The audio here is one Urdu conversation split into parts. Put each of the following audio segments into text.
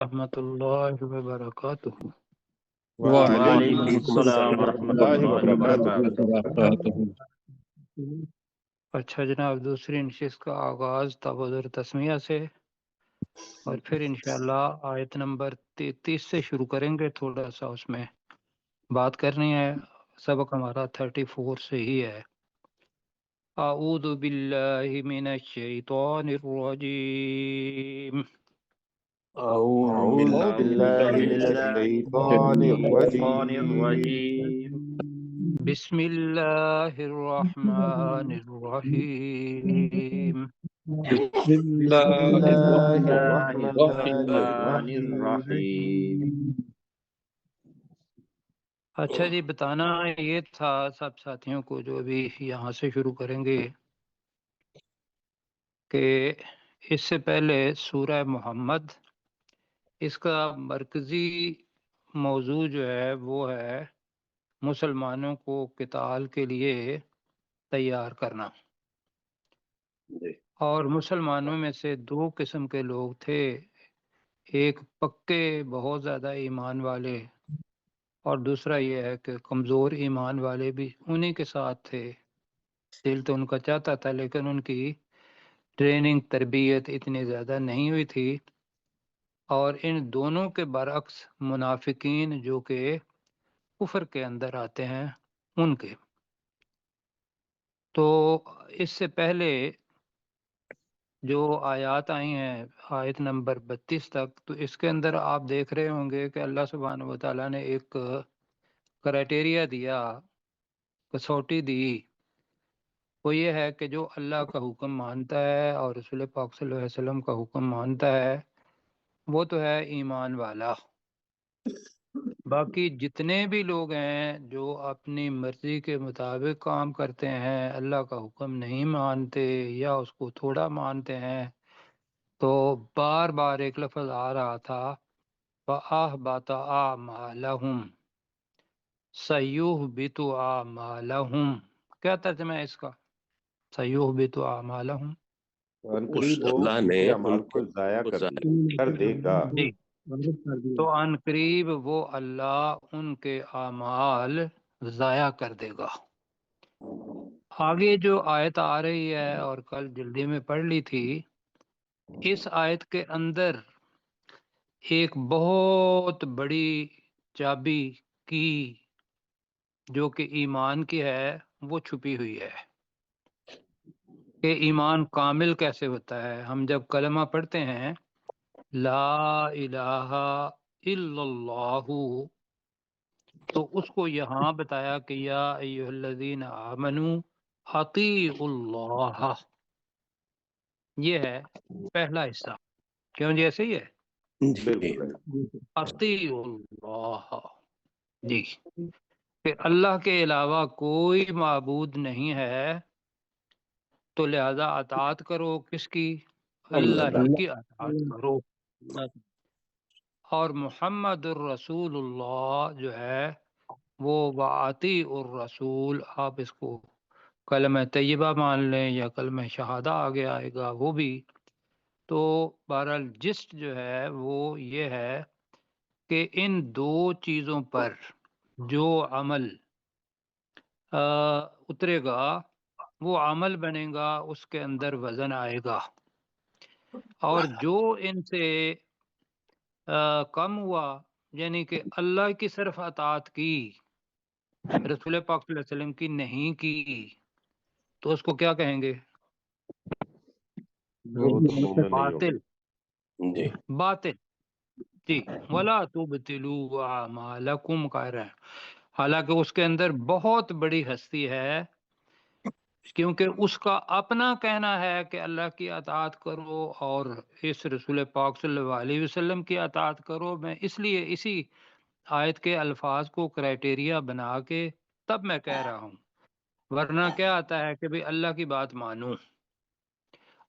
رحمۃ اللہ وبرکاتہ۔ وعلیکم وعلیکم السلام السلام ورحمۃ ورحمۃ اللہ اللہ وبرکاتہ۔ وبرکاتہ۔ اچھا جناب، دوسری نشست کا آغاز تبادر تسمیہ سے اور پھر انشاءاللہ آیت نمبر 33 سے شروع کریں گے۔ تھوڑا سا اس میں بات کرنی ہے، سبق ہمارا 34 سے ہی ہے۔ اعوذ باللہ من الشیطان الرجیم، اعوذ باللہ من الشیطان الرجیم۔ بسم اللہ الرحمن الرحیم۔ بسم بسم اللہ اللہ الرحمن الرحمن الرحیم۔ الرحیم۔ اچھا جی، بتانا یہ تھا سب ساتھیوں کو جو ابھی یہاں سے شروع کریں گے کہ اس سے پہلے سورہ محمد، اس کا مرکزی موضوع جو ہے وہ ہے مسلمانوں کو قتال کے لیے تیار کرنا، اور مسلمانوں میں سے دو قسم کے لوگ تھے، ایک پکے بہت زیادہ ایمان والے، اور دوسرا یہ ہے کہ کمزور ایمان والے بھی انہی کے ساتھ تھے۔ دل تو ان کا چاہتا تھا لیکن ان کی ٹریننگ تربیت اتنی زیادہ نہیں ہوئی تھی، اور ان دونوں کے برعکس منافقین جو کہ کفر کے اندر آتے ہیں ان کے۔ تو اس سے پہلے جو آیات آئی ہیں آیت نمبر 32 تک، تو اس کے اندر آپ دیکھ رہے ہوں گے کہ اللہ سبحانہ و تعالیٰ نے ایک کرائٹیریا دیا، کسوٹی دی، وہ یہ ہے کہ جو اللہ کا حکم مانتا ہے اور رسول پاک صلی اللہ علیہ وسلم کا حکم مانتا ہے وہ تو ہے ایمان والا۔ باقی جتنے بھی لوگ ہیں جو اپنی مرضی کے مطابق کام کرتے ہیں، اللہ کا حکم نہیں مانتے یا اس کو تھوڑا مانتے ہیں، تو بار بار ایک لفظ آ رہا تھا فَأَحْبَطَ أَعْمَالَهُمْ سَيُحْبِطُ أَعْمَالَهُمْ۔ کیا ترجمہ ہے اس کا؟ سَيُحْبِطُ أَعْمَالَهُمْ، اس قریب ہو اللہ ان نے کے ان اعمال کو ضائع کر دے گا۔ جی، تو عن قریب وہ اللہ ان کے اعمال ضائع کر دے گا۔ آگے جو آیت آ رہی ہے اور کل جلدی میں پڑھ لی تھی، اس آیت کے اندر ایک بہت بڑی چابی کی جو کہ ایمان کی ہے وہ چھپی ہوئی ہے کہ ایمان کامل کیسے ہوتا ہے۔ ہم جب کلمہ پڑھتے ہیں لا الہ الا اللہ، تو اس کو یہاں بتایا کہ یا ایھا الذین آمنوا اطیعوا اللہ، یہ ہے پہلا حصہ۔ کیوں جی ایسے ہی ہے؟ بالکل۔ اطیعوا اللہ، جی، کہ اللہ کے علاوہ کوئی معبود نہیں ہے، تو لہذا اطاعت کرو کس کی؟ اللہ ہی کی اطاعت کرو۔ اور محمد الرسول اللہ جو ہے وہ وَأَطِیعُوا الرسول، آپ اس کو کلمہ طیبہ مان لیں یا کلمہ شہادہ آگے آئے گا وہ بھی۔ تو بہرحال جسٹ جو ہے وہ یہ ہے کہ ان دو چیزوں پر جو عمل اترے گا وہ عمل بنے گا، اس کے اندر وزن آئے گا، اور جو ان سے کم ہوا، یعنی کہ اللہ کی صرف اطاعت کی، رسول پاک صلی اللہ علیہ وسلم کی نہیں کی، تو اس کو کیا کہیں گے؟ وہ تو مومن نہیں ہوگا۔ باطل، جی باطل، جی۔ وَلَا تُبْطِلُوا أَعْمَالَكُمْ کہہ رہے ہیں، حالانکہ اس کے اندر بہت بڑی ہستی ہے، کیونکہ اس کا اپنا کہنا ہے کہ اللہ کی اطاعت کرو اور اس رسول پاک صلی اللہ علیہ وسلم کی اطاعت کرو۔ میں اس لیے اسی آیت کے الفاظ کو کرائٹیریا بنا کے تب میں کہہ رہا ہوں، ورنہ کیا آتا ہے کہ بھی اللہ کی بات مانو۔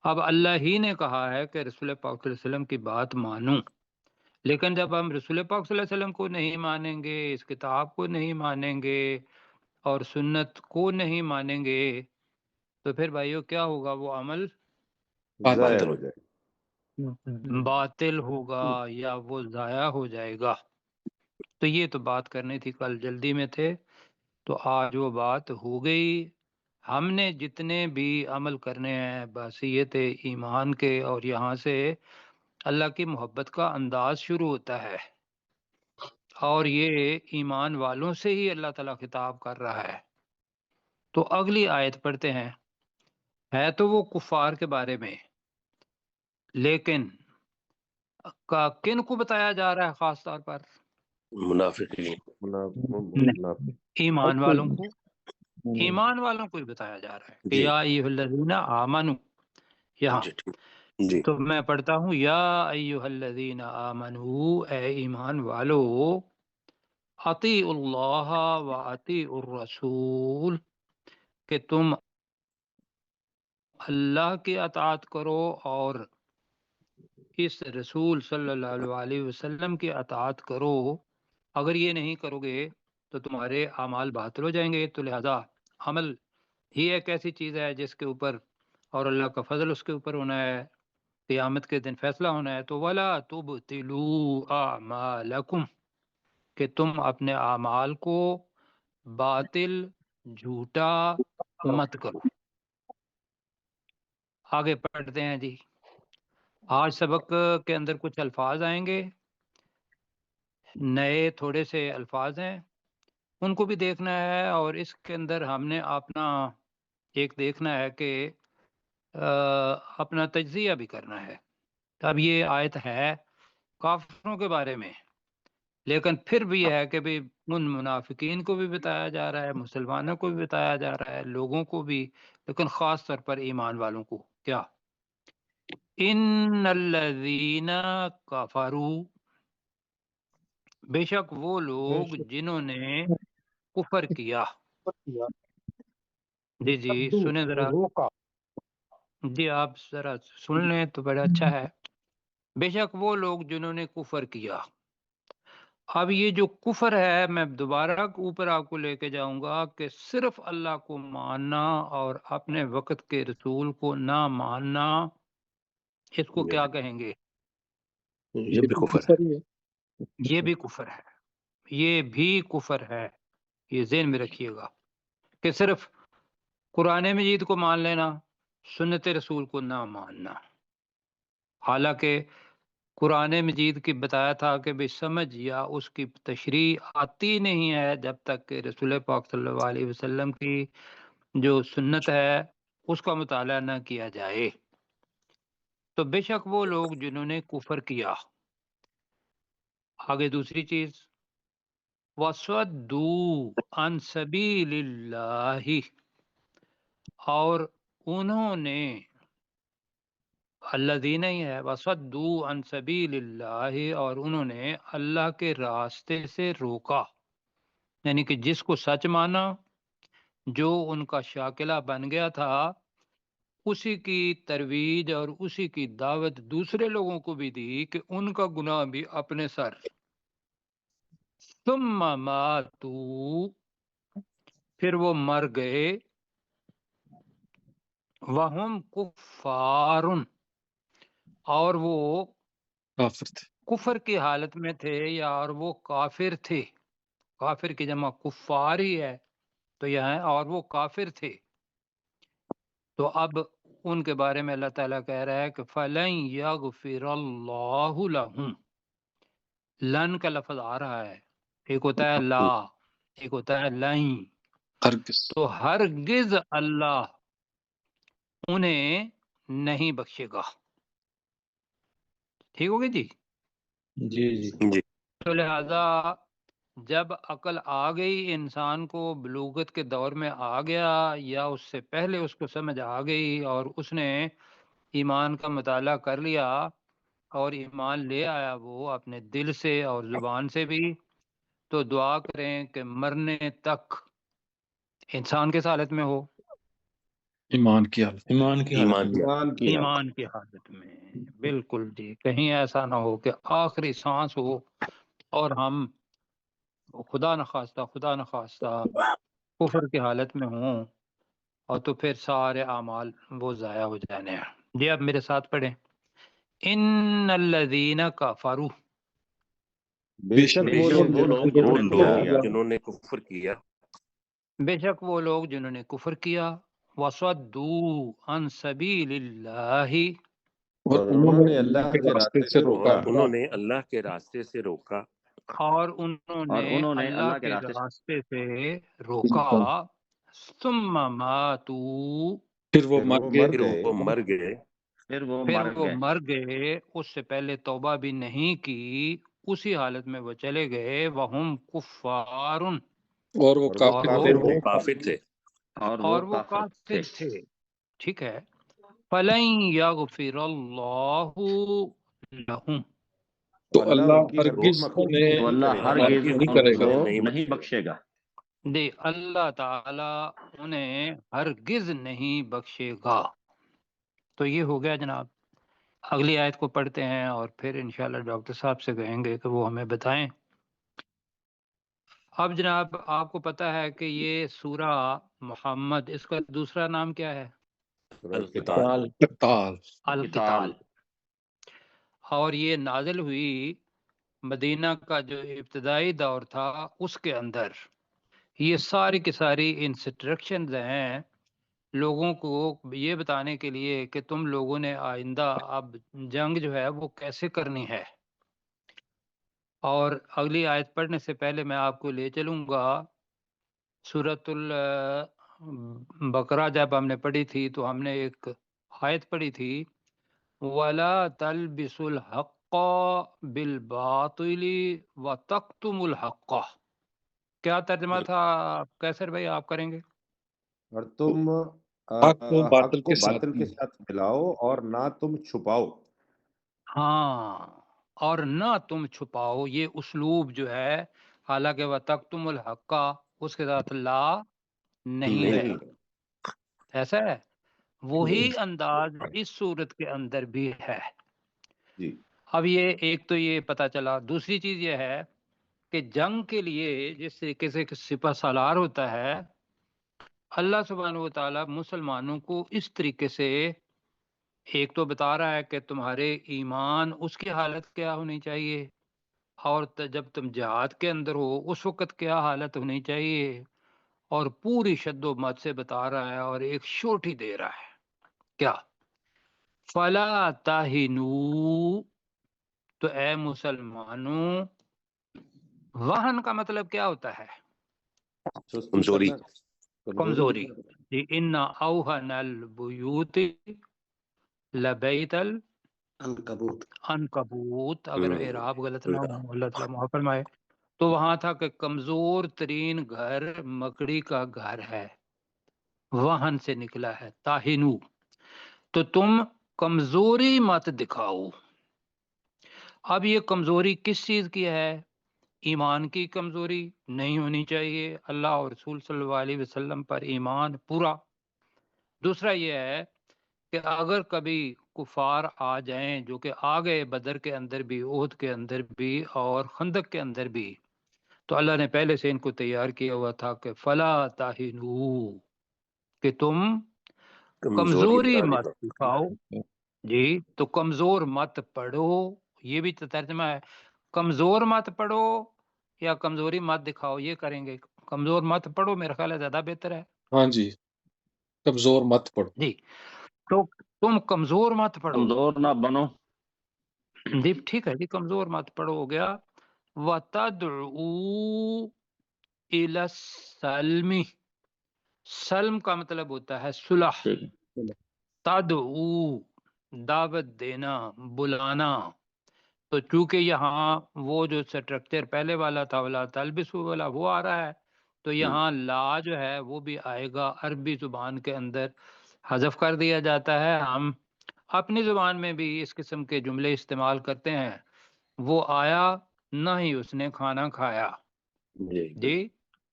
اب اللہ ہی نے کہا ہے کہ رسول پاک صلی اللہ علیہ وسلم کی بات مانو، لیکن جب ہم رسول پاک صلی اللہ علیہ وسلم کو نہیں مانیں گے، اس کتاب کو نہیں مانیں گے اور سنت کو نہیں مانیں گے، تو پھر بھائیو کیا ہوگا؟ وہ عمل ضائع ہو جائے۔ باطل ہوگا یا وہ ضائع ہو جائے گا۔ تو یہ تو بات کرنی تھی، کل جلدی میں تھے تو آج وہ بات ہو گئی۔ ہم نے جتنے بھی عمل کرنے ہیں بس یہ تھے ایمان کے، اور یہاں سے اللہ کی محبت کا انداز شروع ہوتا ہے، اور یہ ایمان والوں سے ہی اللہ تعالیٰ خطاب کر رہا ہے۔ تو اگلی آیت پڑھتے ہیں، ہے تو وہ کفار کے بارے میں، لیکن کن کو بتایا جا رہا ہے خاص طور پر؟ منافقین، ایمان والوں کو، ایمان والوں کو ہی بتایا جا رہا ہے کہ جی یا ایھا الذین آمنو۔ یہاں جی ٹھیک جی تو میں پڑھتا ہوں، یا ایھا الذین آمنو، اے ایمان والو، اطیعوا اللہ و اطیعوا الرسول، کہ تم اللہ کی اطاعت کرو اور اس رسول صلی اللہ علیہ وسلم کی اطاعت کرو۔ اگر یہ نہیں کرو گے تو تمہارے اعمال باطل ہو جائیں گے۔ تو لہذا عمل ہی ایک ایسی چیز ہے جس کے اوپر، اور اللہ کا فضل اس کے اوپر ہونا ہے، قیامت کے دن فیصلہ ہونا ہے۔ تو وَلَا تُبْطِلُوا أَعْمَالَكُمْ، کہ تم اپنے اعمال کو باطل، جھوٹا مت کرو۔ آگے پڑھتے ہیں جی۔ آج سبق کے اندر کچھ الفاظ آئیں گے، نئے تھوڑے سے الفاظ ہیں، ان کو بھی دیکھنا ہے، اور اس کے اندر ہم نے اپنا ایک دیکھنا ہے کہ اپنا تجزیہ بھی کرنا ہے۔ اب یہ آیت ہے کافروں کے بارے میں، لیکن پھر بھی یہ ہے کہ بھی ان منافقین کو بھی بتایا جا رہا ہے، مسلمانوں کو بھی بتایا جا رہا ہے، لوگوں کو بھی، لیکن خاص طور پر ایمان والوں کو۔ کیا؟ ان الذین کفروا، بے شک وہ لوگ جنہوں نے کفر کیا۔ جی جی سنیں ذرا، جی آپ ذرا سن لیں تو بڑا اچھا ہے۔ بے شک وہ لوگ جنہوں نے کفر کیا۔ اب یہ جو کفر ہے، میں دوبارہ اوپر آپ کو لے کے جاؤں گا کہ صرف اللہ کو ماننا اور اپنے وقت کے رسول کو نہ ماننا، اس کو کیا کہیں گے؟ یہ بھی کفر ہے۔ یہ بھی کفر ہے، یہ بھی کفر ہے۔ یہ ذہن میں رکھیے گا کہ صرف قرآن مجید کو مان لینا، سنت رسول کو نہ ماننا۔ حالانکہ قرآن مجید کی بتایا تھا کہ بھی سمجھ یا اس کی تشریح آتی نہیں ہے جب تک کہ رسول پاک صلی اللہ علیہ وسلم کی جو سنت ہے اس کا مطالعہ نہ کیا جائے۔ تو بے شک وہ لوگ جنہوں نے کفر کیا۔ آگے دوسری چیز، وَصَدُّوا عَن سَبِيلِ اللَّهِ، اور انہوں نے، الذین ہی ہے، وَصَدُّوا عَن سَبِيلِ اللَّهِ، اور انہوں نے اللہ کے راستے سے روکا، یعنی کہ جس کو سچ مانا، جو ان کا شاکلہ بن گیا تھا، اسی کی ترویج اور اسی کی دعوت دوسرے لوگوں کو بھی دی کہ ان کا گناہ بھی اپنے سر۔ ثم ماتوا، پھر وہ مر گئے، وہم کفار، اور وہ کافر تھے۔ کفر کی حالت میں تھے، یا اور وہ کافر تھے۔ کافر کی جمع کفار ہی ہے تو یہ ہے، اور وہ کافر تھے۔ تو اب ان کے بارے میں اللہ تعالیٰ کہہ رہا ہے کہ فَلَن يَغْفِرَ اللَّهُ لَهُمْ، لن کا لفظ آ رہا ہے، ایک ہوتا ہے لا، ایک ہوتا ہے لن۔ ہرگز۔ تو ہرگز اللہ انہیں نہیں بخشے گا۔ ٹھیک ہوگی جی؟ جی جی جی تو لہذا جب عقل آ گئی انسان کو، بلوغت کے دور میں آ گیا، یا اس سے پہلے اس کو سمجھ آ گئی اور اس نے ایمان کا مطالعہ کر لیا اور ایمان لے آیا وہ اپنے دل سے اور زبان سے بھی، تو دعا کریں کہ مرنے تک انسان کس حالت میں ہو؟ ایمان کی حالت۔ ایمان کی حالت۔ ایمان کی حالت میں، بالکل جی۔ کہیں ایسا نہ ہو کہ آخری سانس ہو اور ہم خدا نخواستہ کفر کی حالت میں ہوں، اور تو پھر سارے اعمال وہ ضائع ہو جانے ہیں۔ جی اب میرے ساتھ پڑھیں، ان الذین کفروا، بے شک وہ لوگ جنہوں نے کفر کیا، بے شک وہ لوگ جنہوں نے کفر کیا، وصدوا عن سبیل اللہ، اور انہوں نے اللہ کے کے راستے راستے سے سے روکا، روکا، انہوں نے اللہ کے راستے سے روکا، اور انہوں نے اللہ کے راستے سے روکا، ثم ماتوا، پھر وہ پھر مر وہ گئے، مر پھر گئے، وہ مر گئے، پھر وہ مر گئے، اس سے پہلے توبہ بھی نہیں کی، اسی حالت میں وہ چلے گئے، وہم کفار، اور وہ اور وہ کافر اور تھے، وہ کافر تھے، اور وہ کافر تھے، ٹھیک ہے، فَلَن يَغْفِرَ اللَّهُ لَهُمْ، تو تو اللہ اللہ ان کی ہرگز مغفرت انہیں نہیں کرے گا، معاف نہیں کرے گا، نہیں بخشے گا، دے اللہ تعالی انہیں ہرگز نہیں بخشے گا۔ تو یہ ہو گیا جناب، اگلی آیت کو پڑھتے ہیں اور پھر انشاءاللہ ڈاکٹر صاحب سے کہیں گے کہ وہ ہمیں بتائیں۔ اب جناب آپ کو پتہ ہے کہ یہ سورہ محمد، اس کا دوسرا نام کیا ہے؟ القتال، قتال، القتال، اور یہ نازل ہوئی مدینہ کا جو ابتدائی دور تھا اس کے اندر۔ یہ ساری کی ساری انسٹرکشنز ہیں لوگوں کو یہ بتانے کے لیے کہ تم لوگوں نے آئندہ اب جنگ جو ہے وہ کیسے کرنی ہے۔ اور اگلی آیت پڑھنے سے پہلے میں آپ کو لے چلوں گا سورۃ البقرہ، جب ہم نے پڑھی تھی تو ہم نے ایک آیت پڑھی تھی، وَلَا تَلْبِسُوا الْحَقَّ بِالْبَاطِلِ وَتَكْتُمُوا الْحَقَّ۔ کیا ترجمہ تھا کیسر بھائی، آپ کریں گے؟ اور تم حق کو حق باطل کو کے ساتھ باطل کے ساتھ ملاؤ اور نہ تم چھپاؤ۔ ہاں، اور نہ تم چھپاؤ، یہ اسلوب جو ہے، حالانکہ وَتَكْتُمُوا الْحَقَّ اس کے ساتھ لا نہیں ہے، ایسا ہے، وہی انداز اس صورت کے اندر بھی ہے۔ جی اب یہ ایک تو یہ پتہ چلا، دوسری چیز یہ ہے کہ جنگ کے لیے جس طریقے سے سپہ سالار ہوتا ہے، اللہ سبحانہ و تعالیٰ مسلمانوں کو اس طریقے سے ایک تو بتا رہا ہے کہ تمہارے ایمان اس کی حالت کیا ہونی چاہیے، اور جب تم جہاد کے اندر ہو اس وقت کیا حالت ہونی چاہیے، اور پوری شد و مت سے بتا رہا ہے، اور ایک شوٹ ہی دے رہا ہے، کیا؟ فَلَا تَهِنُوا، تو اے مسلمانوں، وہن کا مطلب کیا ہوتا ہے؟ سستی کمزوری، کرنا، کمزوری، جی، ان اوہن البیوت لبیت العنکبوت، اگر اعراب غلط نہ ہو اللہ تعالیٰ معاف فرمائے، تو وہاں تھا کہ کمزور ترین گھر مکڑی کا گھر ہے، وہن سے نکلا ہے، تاہنو، تو تم کمزوری مت دکھاؤ۔ اب یہ کمزوری کس چیز کی ہے؟ ایمان کی کمزوری نہیں ہونی چاہیے، اللہ اور رسول صلی اللہ علیہ وسلم پر ایمان پورا۔ دوسرا یہ ہے کہ اگر کبھی کفار آ جائیں، جو کہ آ گئے بدر کے اندر بھی، احد کے اندر بھی، اور خندق کے اندر بھی، تو اللہ نے پہلے سے ان کو تیار کیا ہوا تھا کہ فلا تاہنوا، کہ تم کمزوری مت دکھاؤ، جی، تو کمزور مت پڑھو، یہ بھی ترجمہ ہے، کمزور مت پڑھو یا کمزوری مت دکھاؤ، یہ کریں گے، کمزور مت پڑھو میرا خیال ہے زیادہ بہتر ہے، ہاں جی، کمزور مت پڑو، جی، تو تم کمزور مت پڑھو، کمزور نہ بنو، جی ٹھیک ہے جی، کمزور مت پڑھو ہو گیا۔ وَتَدْعُوا إِلَى السَّلْمِ، سلم کا مطلب ہوتا ہے صلح، ٹھیک ہے، تدعو دعوت دینا، بلانا، تو چونکہ یہاں وہ جو سٹرکچر پہلے والا تھا ولا تلبسوا والا وہ آ رہا ہے، تو یہاں لا جو ہے وہ بھی آئے گا، عربی زبان کے اندر حذف کر دیا جاتا ہے، ہم اپنی زبان میں بھی اس قسم کے جملے استعمال کرتے ہیں، وہ آیا نہ ہی اس نے کھانا کھایا، جی،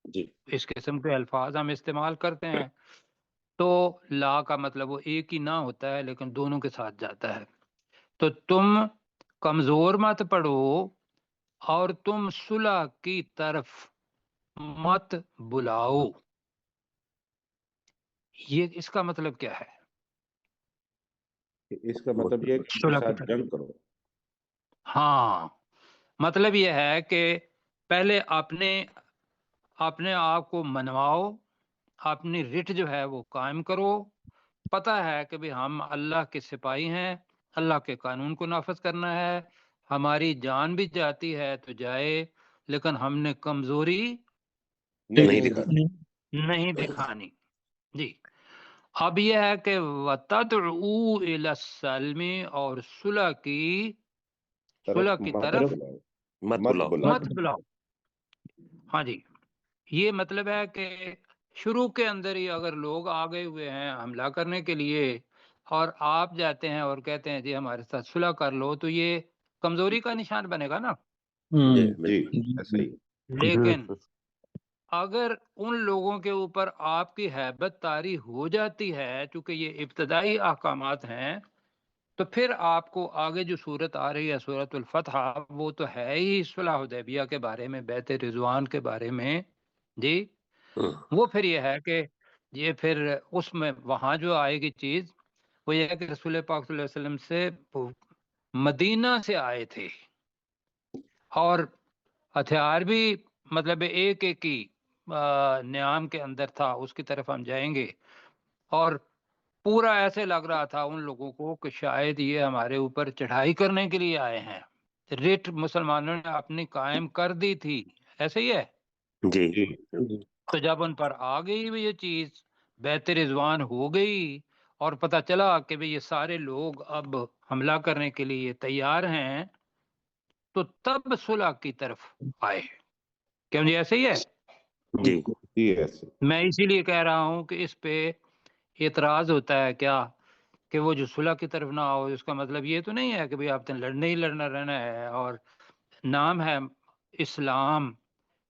جی، اس قسم کے الفاظ ہم استعمال کرتے ہیں، تو لا کا مطلب وہ ایک ہی نہ ہوتا ہے لیکن دونوں کے ساتھ جاتا ہے، تو تم کمزور مت پڑو اور تم صلح کی طرف مت بلاؤ، یہ اس کا مطلب کیا ہے؟ کہ اس کا مطلب یہ ہے کہ ان کے ساتھ جنگ کرو. ہاں مطلب یہ ہے کہ پہلے اپنے آپ کو منواؤ، اپنی رٹ جو ہے وہ قائم کرو. پتہ ہے کہ بھی ہم اللہ کے سپاہی ہیں، اللہ کے قانون کو نافذ کرنا ہے. ہماری جان بھی جاتی ہے تو جائے، لیکن ہم نے کمزوری نہیں دکھانا. نہیں دکھانی. جی اب یہ ہے کہ وَتَدْعُوا إِلَى السَّلْمِ، اور صلح کی طرف مت بلاؤ. ہاں جی، یہ مطلب ہے کہ شروع کے اندر ہی اگر لوگ آگے ہوئے ہیں حملہ کرنے کے لیے اور آپ جاتے ہیں اور کہتے ہیں جی ہمارے ساتھ صلح کر لو، تو یہ کمزوری کا نشان بنے گا نا. جی ایسا ہی. لیکن اگر ان لوگوں کے اوپر آپ کی ہیبت طاری ہو جاتی ہے، چونکہ یہ ابتدائی احکامات ہیں، تو پھر آپ کو آگے جو صورت آ رہی ہے سورۃ الفتح، وہ تو ہے ہی صلح حدیبیہ کے بارے میں، بیعت رضوان کے بارے میں. جی وہ پھر یہ ہے کہ یہ پھر اس میں وہاں جو آئے گی چیز وہ یہ ہے کہ رسول پاک صلی اللہ علیہ وسلم سے مدینہ سے آئے تھے، اور ہتھیار بھی مطلب ایک ہی نیام کے اندر تھا. اس کی طرف ہم جائیں گے، اور پورا ایسے لگ رہا تھا ان لوگوں کو کہ شاید یہ ہمارے اوپر چڑھائی کرنے کے لیے آئے ہیں. رٹ مسلمانوں نے اپنی قائم کر دی تھی، ایسے ہی ہے. جی تو جب ان پر آ گئی یہ چیز، بیعت رضوان ہو گئی، اور پتہ چلا کہ یہ سارے لوگ اب حملہ کرنے کے لیے تیار ہیں، تو تب صلح کی طرف آئے. کیوں جی ایسے ہی ہے. جی جی ایسے. میں اسی لیے کہہ رہا ہوں کہ اس پہ اعتراض ہوتا ہے کیا کہ وہ جو صلح کی طرف نہ آؤ، اس کا مطلب یہ تو نہیں ہے کہ آپ نے لڑنے ہی لڑنا رہنا ہے، اور نام ہے اسلام،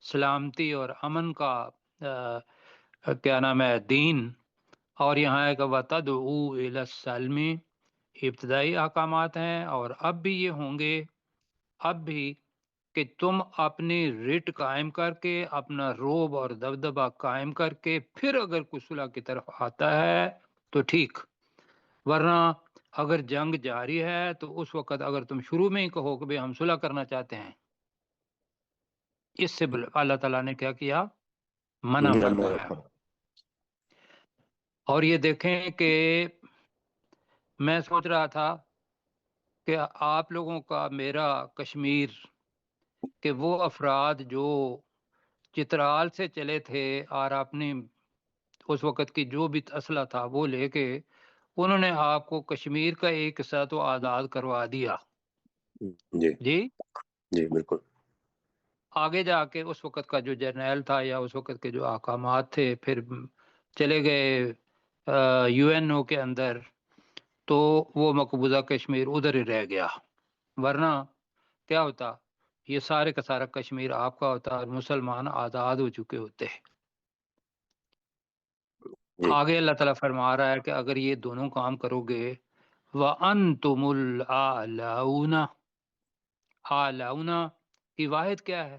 سلامتی اور امن کا کیا نام ہے دین، اور یہاں ہے کہ وَتَدْعُوا إِلَى السَّلْمِ، ابتدائی احکامات ہیں اور اب بھی یہ ہوں گے، اب بھی کہ تم اپنی رٹ قائم کر کے، اپنا روب اور دبدبہ قائم کر کے پھر اگر کوئی صلح کی طرف آتا ہے تو ٹھیک، ورنہ اگر جنگ جاری ہے تو اس وقت اگر تم شروع میں ہی کہو کہ ہم صلح کرنا چاہتے ہیں، اس سے اللہ تعالیٰ نے کیا کیا؟ منع فرمایا. اور یہ دیکھیں کہ میں سوچ رہا تھا کہ آپ لوگوں کا میرا کشمیر کہ وہ افراد جو چترال سے چلے تھے اور اپنی اس وقت کی جو بھی اسلحہ تھا وہ لے کے انہوں نے آپ کو کشمیر کا ایک حصہ تو آزاد کروا دیا. جی جی جی بالکل. آگے جا کے اس وقت کا جو جرنیل تھا یا اس وقت کے جو احکامات تھے پھر چلے گئے UN کے اندر، تو وہ مقبوضہ کشمیر ادھر ہی رہ گیا. ورنہ کیا ہوتا؟ یہ سارے کا سارا کشمیر آپ کا ہوتا اور مسلمان آزاد ہو چکے ہوتے. آگے اللہ تعالیٰ فرما رہا ہے کہ اگر یہ دونوں کام کرو گے، وَأَنْتُمُ الْأَعْلَوْنَ، اعلیٰ کی واحد کیا ہے؟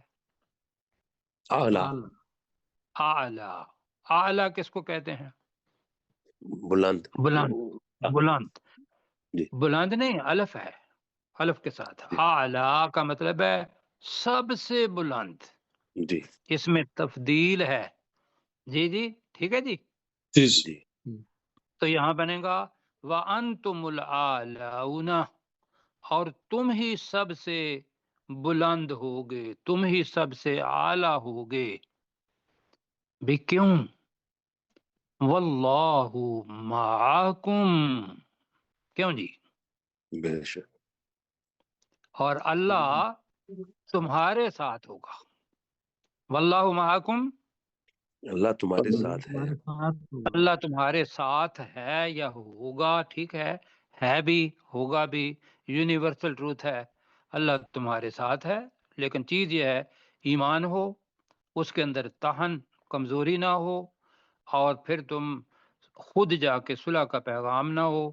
اعلیٰ. اعلیٰ کس کو کہتے ہیں؟ بلند. بلند. جی بلند نہیں، الف ہے، الف کے ساتھ. اعلیٰ کا مطلب ہے سب سے بلند. جی اس میں تفضیل ہے. جی جی ٹھیک ہے جی. جی تو یہاں بنے گا وَأَنْتُمُ الْأَعْلَوْنَ، اور تم ہی سب سے بلند ہوگے، تم ہی سب سے اعلیٰ ہوگے. بھی کیوں؟ واللہ معاکم، کیوں جی؟ بے شک. اور اللہ تمہارے ساتھ ہوگا. واللہ معاکم، اللہ تمہارے ساتھ ہے. اللہ تمہارے ساتھ ہے یا ہوگا، ٹھیک ہے بھی، ہوگا بھی، یونیورسل ٹروتھ ہے. اللہ تمہارے ساتھ ہے، لیکن چیز یہ ہے ایمان ہو، اس کے اندر تہن کمزوری نہ ہو، اور پھر تم خود جا کے صلح کا پیغام نہ ہو.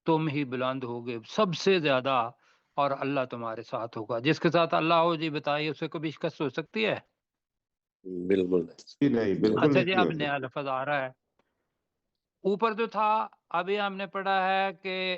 تم ہی بلند ہوگے سب سے زیادہ، اور اللہ تمہارے ساتھ ہوگا. جس کے ساتھ اللہ ہو جی بتائیے اسے کبھی شکست ہو سکتی ہے؟ بالکل نہیں، بالکل اچھا جی نہیں اب ہوتی. نیا لفظ آ رہا ہے اوپر جو تھا. ابھی ہم نے پڑھا ہے کہ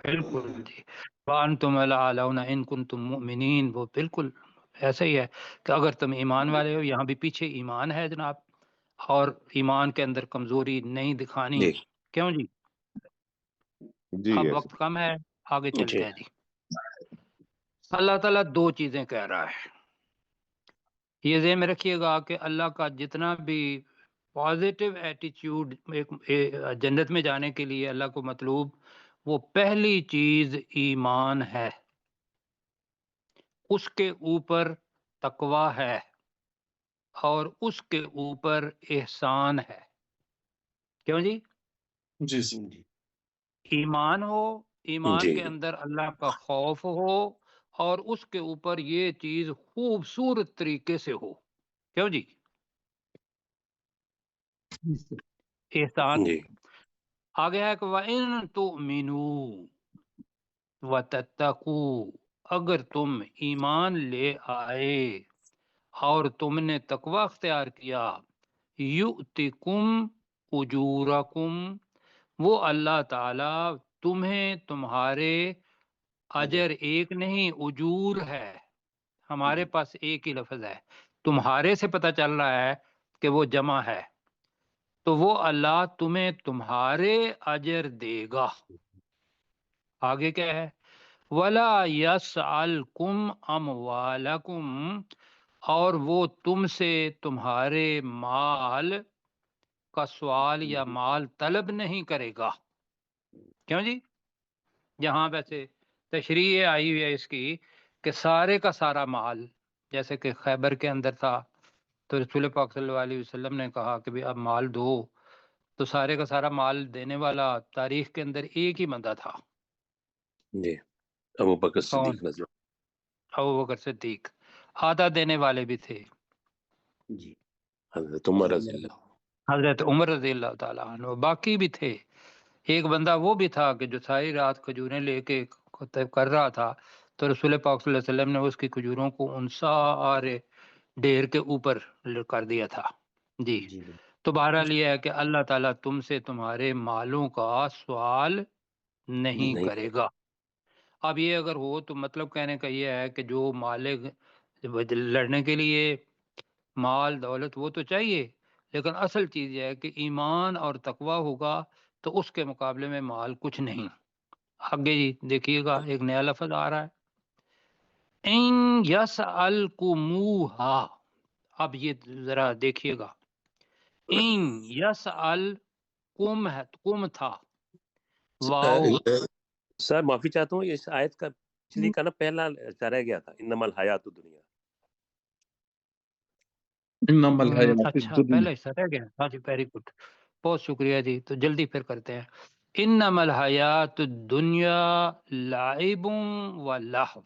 بالکل جی، وانتم الاعلون ان کنتم مؤمنین، وہ بالکل ایسا ہی ہے کہ اگر تم ایمان والے ہو، یہاں بھی پیچھے ایمان ہے جناب، اور ایمان کے اندر کمزوری نہیں دکھانی. جی کیوں جی؟ جی اب یس وقت کم ہے، آگے جی چلتے ہیں جی. اللہ تعالیٰ دو چیزیں کہہ رہا ہے، یہ ذہن میں رکھیے گا کہ اللہ کا جتنا بھی پازیٹیو ایٹیچیوڈ جنت میں جانے کے لیے اللہ کو مطلوب، وہ پہلی چیز ایمان ہے، اس کے اوپر تقوی ہے، اور اس کے اوپر احسان ہے. کیوں جی؟ جی سر. جی ایمان ہو، ایمان جی کے اندر اللہ کا خوف ہو، اور اس کے اوپر یہ چیز خوبصورت طریقے سے ہو. کیوں جی؟ احسان. جی آگے ہے کہ وَإِن تُؤْمِنُوا وَتَتَّقُوا، اگر تم ایمان لے آئے اور تم نے تقوی اختیار کیا، یؤتکم اجورکم، وہ اللہ تعالی تمہیں تمہارے اجر، ایک نہیں اجور ہے، ہمارے پاس ایک ہی لفظ ہے، تمہارے سے پتہ چل رہا ہے کہ وہ جمع ہے، تو وہ اللہ تمہیں تمہارے اجر دے گا. آگے کیا ہے؟ وَلَا يَسْأَلْكُمْ أَمْوَالَكُمْ، اور وہ تم سے تمہارے مال کا سوال یا مال طلب نہیں کرے گا. کیوں جی؟ یہاں ویسے تشریح آئی ہوئی ہے اس کی کہ سارے کا سارا مال، جیسے کہ خیبر کے اندر تھا تو رسول پاک صلی اللہ علیہ وسلم نے کہا کہ بھی اب مال دو، تو سارے کا سارا مال دینے والا تاریخ کے اندر ایک ہی بندہ تھا. جی ابو بکر کون؟ صدیق رضی ابو بکر صدیق. آدھا دینے والے بھی تھے، جی حضرت عمر رضی اللہ. حضرت عمر رضی اللہ تعالیٰ عنہ، باقی بھی تھے. ایک بندہ وہ بھی تھا کہ جو ساری رات کھجوریں لے کے کر رہا تھا، تو رسول پاک صلی اللہ علیہ وسلم نے اس کی کھجوروں کو ان سارے ڈھیر کے اوپر کر دیا تھا. جی جی تو بہرحال یہ ہے کہ اللہ تعالیٰ تم سے تمہارے مالوں کا سوال نہیں نہیں کرے گا. اب یہ اگر ہو تو مطلب کہنے کا یہ ہے کہ جو مالک لڑنے کے لیے مال دولت وہ تو چاہیے، لیکن اصل چیز یہ ہے کہ ایمان اور تقوی ہوگا تو اس کے مقابلے میں مال کچھ نہیں. آگے جی دیکھیے گا، ایک نیا لفظ آ رہا ہے، ان یسألکموہا. اب یہ ذرا دیکھیے گا، ان یسألکم ہے، کم تھا، واؤ. سر معافی چاہتا ہوں، اس آیت کا پچھلی کا نا پہلا رہ گیا تھا، انما الحیات الدنیا. انما الحیات اچھا الدنیا. پہلا حصہ رہ گیا. ہاں جی ویری گڈ، بہت شکریہ جی. تو جلدی پھر کرتے ہیں. انما الحیات الدنیا لعب و لہو،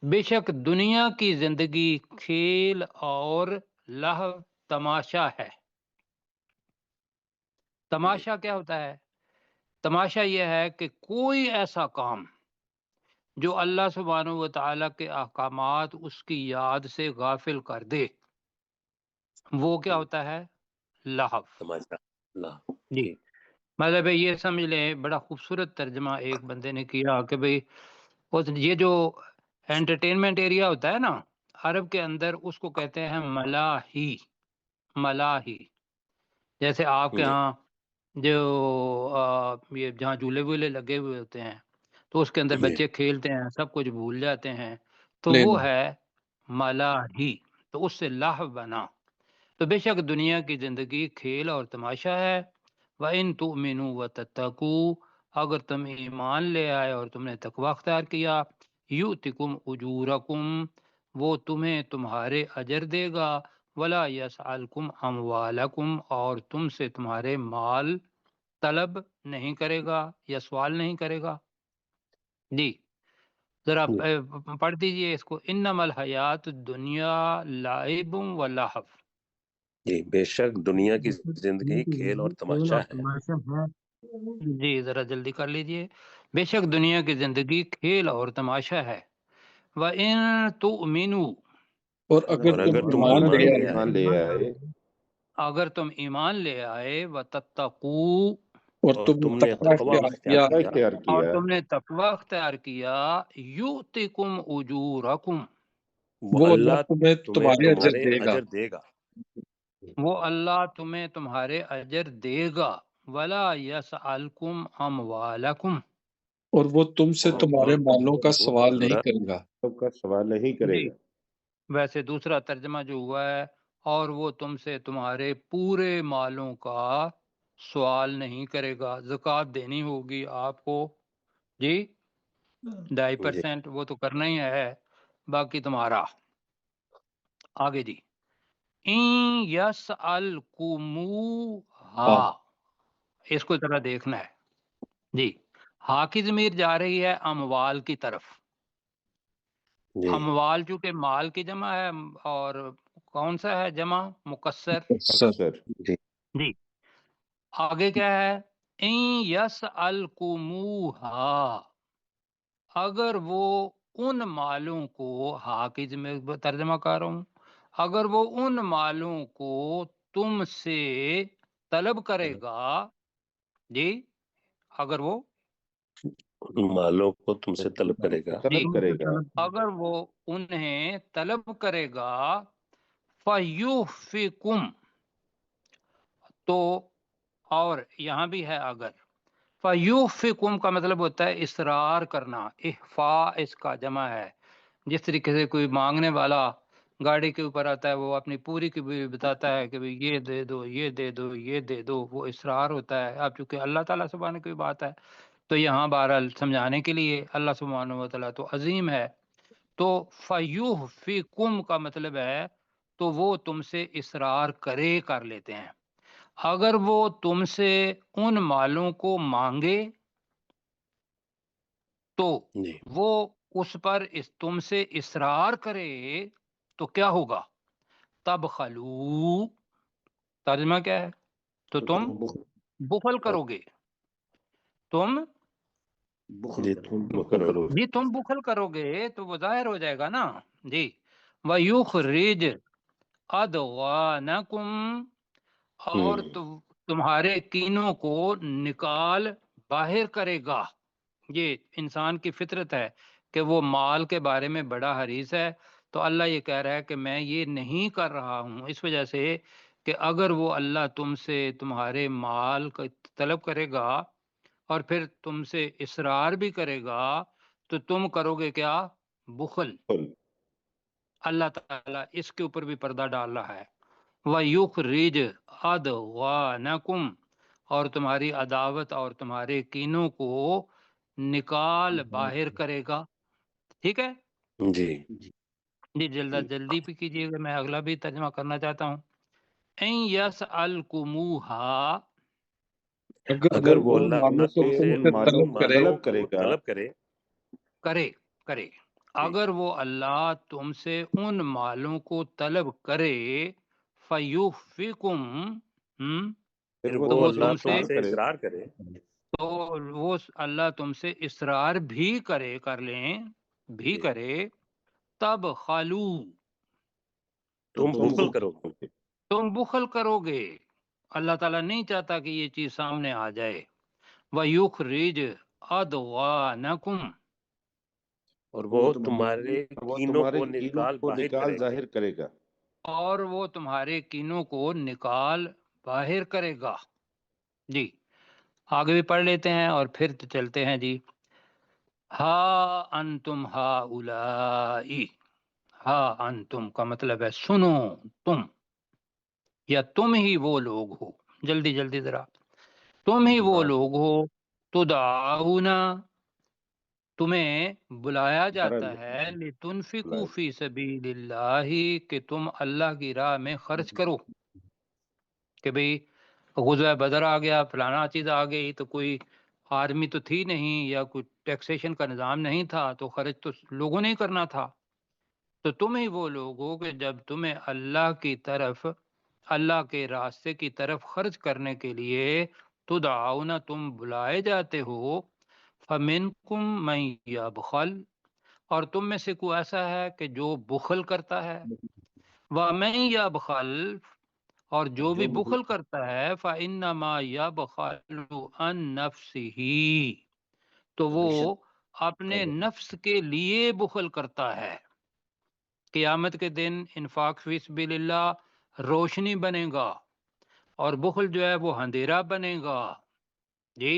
بے شک دنیا کی زندگی کھیل اور لہو تماشا ہے. تماشا کیا ہوتا ہے؟ تماشا یہ ہے کہ کوئی ایسا کام جو اللہ سبحانہ و تعالیٰ کے احکامات اس کی یاد سے غافل کر دے، وہ کیا ہوتا ہے؟ لہو. تماشا اللہ. جی مطلب یہ سمجھ لیں، بڑا خوبصورت ترجمہ ایک بندے نے کیا کہ بھئی یہ جو انٹرٹینمنٹ ایریا ہوتا ہے نا عرب کے اندر، اس کو کہتے ہیں ملاہی. ملاہی جیسے آپ کے جی ہاں جو یہ جہاں جھولے وولے لگے ہوئے ہوتے ہیں تو اس کے اندر جی بچے کھیلتے ہیں، سب کچھ بھول جاتے ہیں، تو لینا. وہ ہے ملاہی. تو اس سے لہو بنا. تو بے شک دنیا کی زندگی کھیل اور تماشا ہے. وَإِن تُؤْمِنُوا وَتَتَّقُوا، اگر تم ایمان لے آئے اور تم نے تقوی اختیار کیا، یُؤْتِکُمْ اُجُورَکُمْ، وہ تمہیں تمہارے اجر دے گا. وَلَا يَسْأَلْكُمْ أَمْوَالَكُمْ، اور تم سے تمہارے مال طلب نہیں کرے گا یا سوال نہیں کرے گا. جی ذرا پڑھ دیجئے اس کو. انما الحیات الدنیا لعب و لہو. جی بے شک دنیا کی زندگی کھیل اور تماشا ہے. جی ذرا جلدی کر لیجئے. بے شک دنیا کی زندگی کھیل اور تماشا ہے. وَإِن تُؤْمِنُوا، اور اور اگر تم اگر تم ایمان لے ایمان آئے لے آئے، ایمان لے آئے، اگر تم ایمان لے آئے، وَتَتَّقُوا، اور اور تم تم نے نے تقوی تقوی اختیار اختیار کیا کیا اختیار اور کیا تم نے تقوی اختیار کیا یؤتکم اجورکم، وہ وہ اللہ اللہ تمہیں تمہیں تمہارے اجر تمہارے دے گا اجر دے گا، وہ اللہ تمہیں تمہارے اجر دے گا، ولا یسألکم اموالکم، اور وہ تم سے اور تمہارے مالوں کا وہ سوال نہیں تمہارا کرے گا۔ سب کا سوال نہیں کرے جی گا۔ ویسے دوسرا ترجمہ جو ہوا ہے، اور وہ تم سے تمہارے پورے مالوں کا سوال نہیں کرے گا۔ زکوٰۃ دینی ہوگی آپ کو، جی 2.5% وہ تو کرنا ہی ہے، باقی تمہارا۔ آگے جی، این یسألکموہا، ہاں اس کو ذرا دیکھنا ہے جی۔ ہا کی ضمیر جا رہی ہے اموال کی طرف۔ جی اموال چونکہ مال کی جمع ہے، اور کون سا ہے جمع؟ مکسر۔ سر اکثر جی جی آگے کیا ہے؟ این یسألکموہا، اگر وہ ان مالوں کو، ہا کی ضمیر ترجمہ کر رہا ہوں، اگر وہ ان مالوں کو تم سے طلب کرے گا، جی اگر وہ، مالوں کو تم سے طلب کرے گا، جی طلب کرے گا اگر وہ انہیں طلب کرے گا، فَيُحْفِكُمْ، تو اور یہاں بھی ہے اگر، فَيُحْفِكُمْ کا مطلب ہوتا ہے اصرار کرنا، احفاء اس کا جمع ہے۔ جس طریقے سے کوئی مانگنے والا گاڑی کے اوپر آتا ہے، وہ اپنی پوری کی پوری بتاتا ہے کہ بھئی یہ دے دو، یہ دے دو، یہ دے دو، وہ اصرار ہوتا ہے۔ اب چونکہ اللہ تعالیٰ سبحانہ کی بات ہے تو یہاں بہرحال سمجھانے کے لیے، اللہ سبحانہ و تعالیٰ تو عظیم ہے، تو فَيُحْفِكُمْ کا مطلب ہے تو وہ تم سے اصرار کرے کر لیتے ہیں۔ اگر وہ تم سے ان مالوں کو مانگے تو جی وہ اس پر تم سے اصرار کرے تو کیا ہوگا؟ تب خلو، ترجمہ کیا ہے؟ تو تم بخل کرو گے، تم جی تم کرو جی تم بخل کرو گے تو وہ ظاہر ہو جائے گا نا جی۔ وَيُخْرِجْ أَضْغَانَكُمْ، اور تمہارے کینوں کو نکال باہر کرے گا۔ یہ انسان کی فطرت ہے کہ وہ مال کے بارے میں بڑا حریص ہے، تو اللہ یہ کہہ رہا ہے کہ میں یہ نہیں کر رہا ہوں، اس وجہ سے کہ اگر وہ اللہ تم سے تمہارے مال کا طلب کرے گا اور پھر تم سے اصرار بھی کرے گا تو تم کرو گے کیا؟ بخل۔ اللہ تعالیٰ اس کے اوپر بھی پردہ ڈال رہا ہے، وَيُخْرِجْ أَضْغَانَكُمْ، اور تمہاری عداوت اور تمہارے کینوں کو نکال باہر کرے گا۔ ٹھیک ہے جی جی، جلدی بھی کیجیے گا، میں اگلا بھی ترجمہ کرنا چاہتا ہوں۔ اِن يَسْأَلْكُمُوهَا، اگر وہ ان اللہ مالوں کو تم تم سے سے ان طلب کرے مالوں کرے کو گا طلب کرے کرے اگر وہ اللہ تم سے ان مالوں کو طلب کرے، فَيُحْفِكُمْ، پھر تو وہ وہ اللہ تم تم سے، سے اصرار کرے تو وہ اللہ تم سے اصرار بھی کرے، کر لیں بھی جی کرے، تب خالو، تم تم بخل کرو گے، تم بخل کرو گے۔ اللہ تعالیٰ نہیں چاہتا کہ یہ چیز سامنے آ جائے۔ وَيُخْرِجْ أَضْغَانَكُمْ، اور وہ تمہارے وہ کینوں تمہارے کو کینوں نکال کو باہر نکال کرے گا۔ ظاہر کرے گا۔ اور وہ تمہارے کینوں کو نکال باہر کرے گا۔ جی آگے بھی پڑھ لیتے ہیں اور پھر چلتے ہیں جی۔ ہا انتم ہؤلائی، ہا انتم کا مطلب ہے سنو تم، یا تم ہی وہ لوگ ہو، جلدی ذرا، تم ہی وہ لوگ ہو، تدعون، تمہیں بلایا جاتا ہے، لتنفقوا فی سبیل اللہ، کہ تم اللہ کی راہ میں خرچ کرو، کہ بھئی غزوہ بدر آ گیا، فلانا چیز آ گئی، تو کوئی آرمی تو تھی نہیں یا کوئی ٹیکسیشن کا نظام نہیں تھا، تو خرچ تو لوگوں نے ہی کرنا تھا۔ تو تم ہی وہ لوگ ہو کہ جب تمہیں اللہ کی طرف، اللہ کے راستے کی طرف خرچ کرنے کے لیے تدعون، تم بلائے جاتے ہو، فَمِنْكُمْ مَنْ يَبْخَلْ، اور تم میں سے کوئی ایسا ہے کہ جو بخل کرتا ہے، وَمَنْ يَبْخَلْ، اور جو بھی جو بخل کرتا ہے فَإِنَّمَا يَبْخَلُ عَن نَفْسِهِ، تو وہ اپنے نفس کے لیے بخل کرتا ہے۔ قیامت کے دن انفاق فی سبیل اللہ روشنی بنے گا، اور بخل جو ہے وہ اندھیرا بنے گا جی،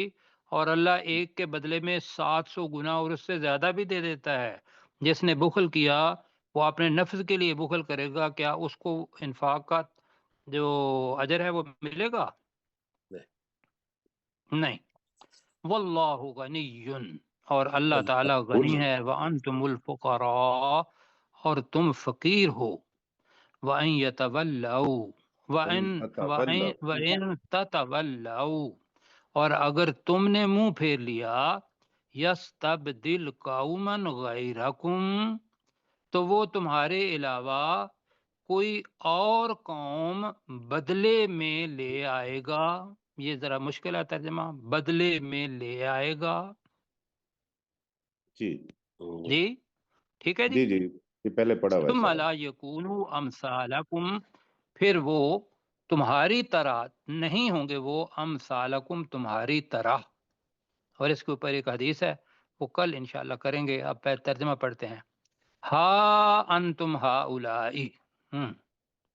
اور اللہ ایک کے بدلے میں 700 گنا اور اس سے زیادہ بھی دے دیتا ہے۔ جس نے بخل کیا وہ اپنے نفس کے لیے بخل کرے گا، کیا اس کو انفاق کا جو اجر ہے وہ ملے گا؟ نہیں۔ واللہ غنی، اور اللہ تعالی غنی ہے، وانتم الفقراء، اور تم فقیر ہو، وان یتولوا، وان تتولوا، اور اگر تم نے منہ پھیر لیا، یستبدل قوما غیرکم، تو وہ تمہارے علاوہ کوئی اور قوم بدلے میں لے آئے گا۔ یہ ذرا مشکل ہے ترجمہ، بدلے میں لے آئے گا جی جی، ٹھیک ہے جی جی۔ جی یہ پہلے پڑھا ہوا ہے ثم سارا۔ لا یکونوا امثالکم، پھر وہ تمہاری طرح نہیں ہوں گے، وہ امثالکم تمہاری طرح۔ اور اس کے اوپر ایک حدیث ہے، وہ کل انشاءاللہ کریں گے، اب پہلے ترجمہ پڑھتے ہیں۔ ہا انتم ہاؤلائی، ہاں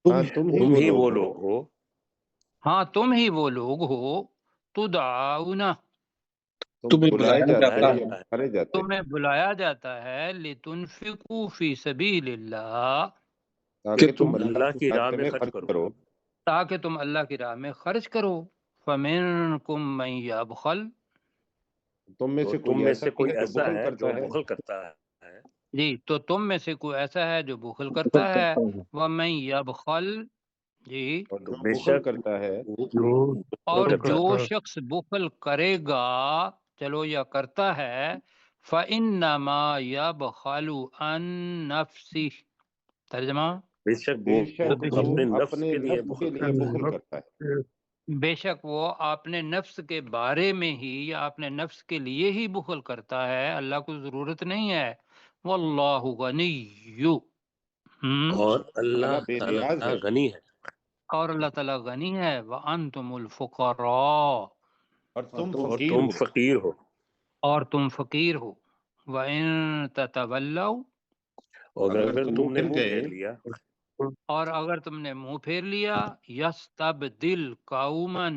تم تم ہی وہ ہو، لوگ ہو، ہاں تم ہی وہ لوگ ہو، تدعون، تم تمہیں بلائے بلایا جاتے جاتا ہیں یا ہے پکارے جاتے ہیں، تمہیں بلایا جاتا ہے لتنفقوا فی سبیل اللہ، تاکہ کہ تم تم اللہ کی راہ راستے میں میں خرچ خرچ کرو۔ کرو۔ تاکہ تم اللہ کی راہ میں خرچ کرو۔ فَمِنْكُمْ مَنْ يَبْخَلْ، تم میں تو سے تم کوئی میں ایسا سے بھی کوئی ہے جو ایسا بخل ہے کرتا جو ہے، بخل کرتا ہے، جی، تو تم میں سے کوئی ایسا ہے جو بخل کرتا ہے۔ وَمَنْ يَبْخَلْ، جی، اور تو جو بے بخل شک کرتا ہے اور کرتا جو ہے، شخص بخل کرے گا، چلو یا کرتا ہے، فَإِنَّمَا يَبْخَلُ عَن نَفْسِهِ، ترجمہ، بے شک بے وہ شک وہ اپنے نفس اپنے کے لیے نفس کے بخل لیے کرتا بخل کرتا ہے۔ بے شک وہ اپنے نفس کے بارے میں ہی یا اپنے نفس کے لیے ہی بخل کرتا ہے، اللہ کو ضرورت نہیں ہے۔ واللہ غنی، ہے، اور اللہ اللہ بے نیاز تعالیٰ ہے غنی ہے، اور اللہ تعالیٰ غنی ہے۔ وانتم الفقراء، اور تم اور فقیر تم ہو۔ فقیر ہو۔ اور تم فقیر ہو۔ وَإِن تَتَوَلَّوْا، اور اگر اگر تم تم نے پھر منہ گئے پھیر لیا، اور اگر تم نے منہ پھیر لیا، یستبدل قوما،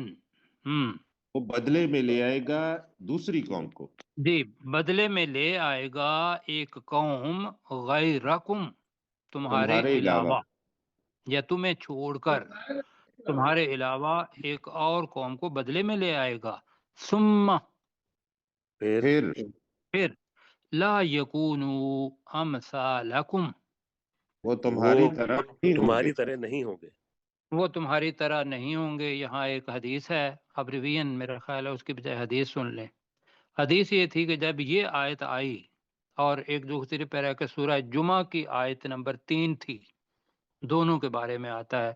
وہ بدلے میں لے آئے گا دوسری قوم کو، جی، بدلے میں لے آئے گا ایک قوم، غیرکم، تمہارے تمہارے علاوہ، علاوہ، یا تمہیں چھوڑ کر تمہارے علاوہ ایک اور قوم کو بدلے میں لے آئے گا۔ ثم، پھر پھر، لا یکونوا امثالکم، وہ وہ تمہاری طرح نہیں ہوں گے۔ تمہاری طرح نہیں ہوں گے۔ وہ تمہاری طرح نہیں ہوں گے۔ یہاں ایک حدیث ہے، اب ریویژن میرا خیال ہے اس کی بجائے حدیث سن لیں۔ حدیث یہ تھی کہ جب یہ آیت آئی، اور ایک دوسری پیرا کے سورہ جمعہ کی آیت نمبر 3 تھی، دونوں کے بارے میں آتا ہے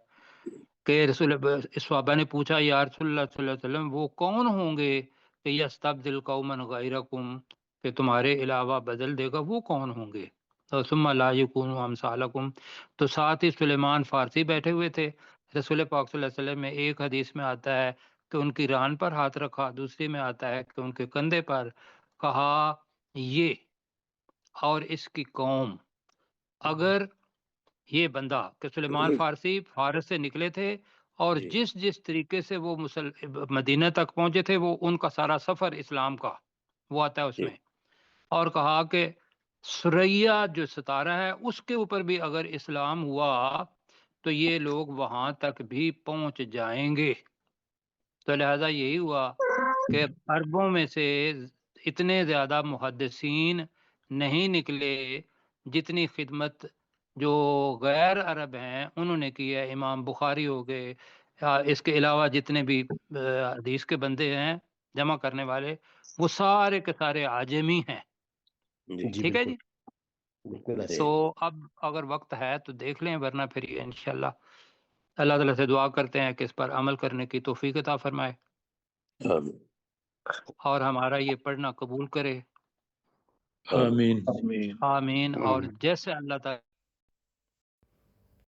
کہ صحابہ نے پوچھا یا رسول اللہ صلی اللہ علیہ وسلم، وہ کون ہوں گے کہ یستبدل قوما غیرکم، کہ تمہارے علاوہ بدل دے گا، وہ کون ہوں گے؟ ثم لا یکونوا امثالکم، تو ساتھ ہی سلیمان فارسی بیٹھے ہوئے تھے۔ رسول پاک صلی اللہ علیہ وسلم میں ایک حدیث میں آتا ہے کہ ان کی ران پر ہاتھ رکھا، دوسری میں آتا ہے کہ ان کے کندھے پر، کہا یہ اور اس کی قوم، اگر یہ بندہ، کہ سلیمان فارسی فارس سے نکلے تھے، اور جی، جس طریقے سے وہ مدینہ تک پہنچے تھے، وہ ان کا سارا سفر اسلام کا وہ آتا ہے اس جی، میں، اور کہا کہ سریا جو ستارہ ہے اس کے اوپر بھی اگر اسلام ہوا تو یہ لوگ وہاں تک بھی پہنچ جائیں گے۔ تو لہذا یہی ہوا کہ عربوں میں سے اتنے زیادہ محدثین نہیں نکلے جتنی خدمت جو غیر عرب ہیں انہوں نے کی ہے۔ امام بخاری ہو گئے، اس کے علاوہ جتنے بھی حدیث کے بندے ہیں جمع کرنے والے، وہ سارے کے سارے عاجمی ہیں۔ جی، ٹھیک ہے جی۔ بالکل تو اب اگر وقت ہے تو دیکھ لیں، ورنہ پھر یہ انشاءاللہ اللہ تعالیٰ سے دعا کرتے ہیں کہ اس پر عمل کرنے کی توفیق عطا فرمائے، آمین، اور ہمارا یہ پڑھنا قبول کرے، آمین۔ آمین۔ آمین۔ اور جیسے اللہ تعالیٰ